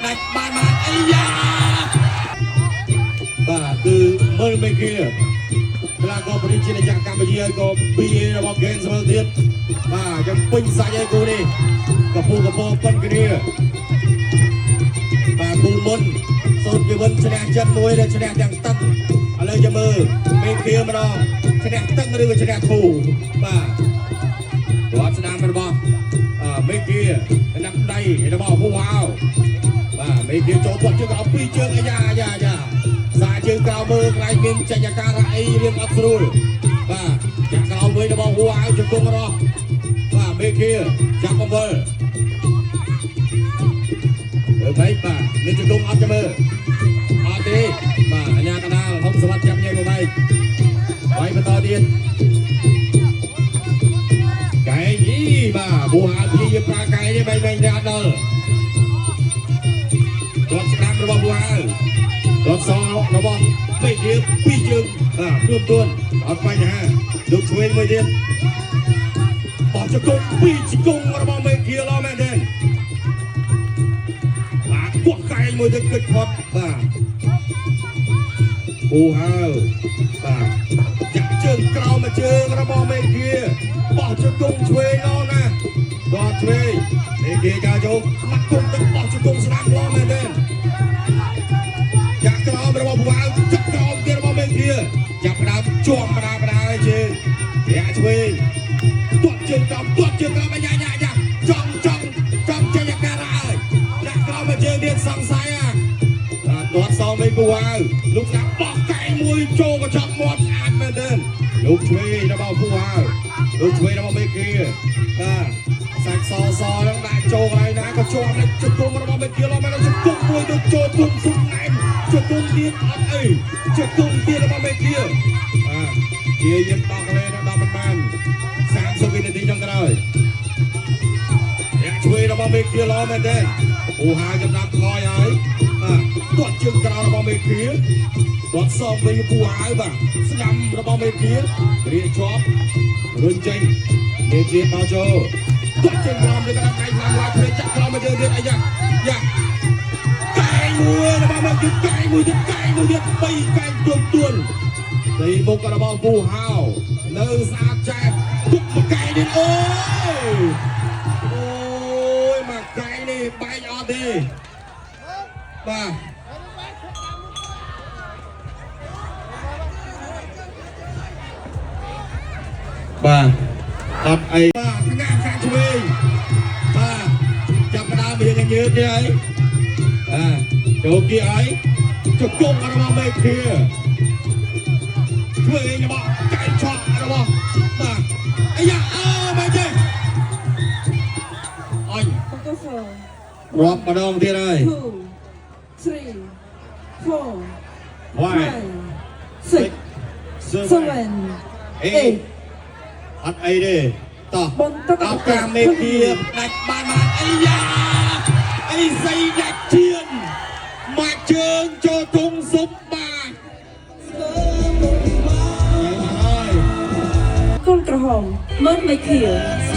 ដាច់បានអាយ៉ាបាទគឺមើលមិនគៀកីឡាករប្រជាជាតិចាស់កម្ពុជាក៏ពីរបស់ហ្គេមស្មើទៀតបាទចាំពេញសាច់ឯគូនេះកពូកពប៉ុនគ្នាបាទគូមុនសូនជីវិនឈ្នះចិត្តមួយដែលឈ្នះទាំងទឹកឥឡូវចាំមើលមេគៀម្ដងឈ្នះទឹកឬក៏ឈ្នះគូបាទគាត់ស្ដាប់របស់មេគៀណាប់ដៃរបស់ហូហៅបាទមេគៀចូលគាត់ជើងអត់ពីជើងអាយ៉ាសាជើងក្រៅមើលខ្លាយមានចញ្ញាការៈអីរៀងអត់ស្រួលបាទចាក់ក្រៅវិញរបស់ហូហៅជង្គង់រស់បាទមេគៀចាប់អំបិលបាទមានជង្គង់អត់ចាំមើលអត់ទេបាទអាញាកណ្ដាលហុកសវត្តចាប់ញ៉ៃមកបែកបាយបន្តទៀតកែយីបាទហូហៅព្យាយាមប្រើកែនេះបែកតែអត់ដល់គាត់ស្ដាំរបស់ហូហៅគាត់សងរបស់ពេកជើងពីរជើងបាទទួនអត់បញ្ហាលោកឆ្វេងមួយទៀតបោះជង្គង់ពីរជង្គង់របស់មេគៀឡមែនទេបាទគាត់កែមួយទៀតគិតផុតបាទហូហៅបាទចាក់ជើងក្រោមមកជើងរបស់មេគៀបោះជង្គង់ឆ្វេងឡណាគាត់ឆ្វេងមេគៀការជោគមកគុំទឹកបោះជង្គង់ស្ដាំឡមែនទេចាក់ក្រោមរបស់ហូហៅចាក់ក្រោមទៀតរបស់មេគៀចាប់ដើមជាប់បដាជើងរាក់ឆ្វេងទាត់ជើងក្រោមអាយ៉ាចំចញ្ញាការៈហើយដាក់ក្រោមមកជើងទៀតសង្ស័យទាត់សងវិញគូហៅលោកស្ដាប់បោះកែមួយចូលកញ្ចក់មាត់ស្អាតមែនទេលោកឆ្វេងរបស់គូហៅលោកឆ្វេងរបស់មេគៀបាទសាច់សហ្នឹងដាក់ចូលកន្លែងណាក៏ជាប់ជង្គង់របស់មេគៀឡមែនជង្គង់មួយទៅចូលពុំសុំណែនជង្គង់ទៀតអត់អីជង្គង់ទៀតរបស់មេគៀបាទជាយើងដល់កន្លែងដល់ប៉ុន្មាន30វិនាទីចុងក្រោយឆ្វេងរបស់មេគៀឡមែនទេហូហៅចំណាប់ថយហើយបាទទាត់ជើងក្រោយរបស់មេគៀគាត់សងវិញគូហៅបាទស្ដាំរបស់មេគៀរៀបជាប់រុញចេញមេគៀបោចូលទាត់ជើងក្រោមទៅកណ្ដាប់ដៃខ្លាំងឡើងព្រេចាក់ក្រោមមកជើងទៀតអាយ៉ាកែមួយរបស់មេគៀកែមួយទៀតបីកែទួនទីមុខរបស់គូហៅនៅស្អាតចែកទុកមួយកែទៀតអូយមកកែនេះបែកអត់ទេបាទបាទអត់អីបាទថ្នាក់ខាងឆ្វេងបាទចាប់ដើមរៀងញើតទេហើយចូលគៀអីជង្គង់របស់មេគៀឆ្វេងរបស់កែឆក់របស់បាទអាយ៉ាមកទេអញរាប់ម្ដងទៀតហើយ 2, 3, 4, 5, 6, 7, 8អត់អីទេតោះដល់កាមេគៀដាច់បានអាយ៉ាអីសៃដាច់ជៀនមកជើងចូលទុំសុបបាទកូនក្រហមមើលមេឃា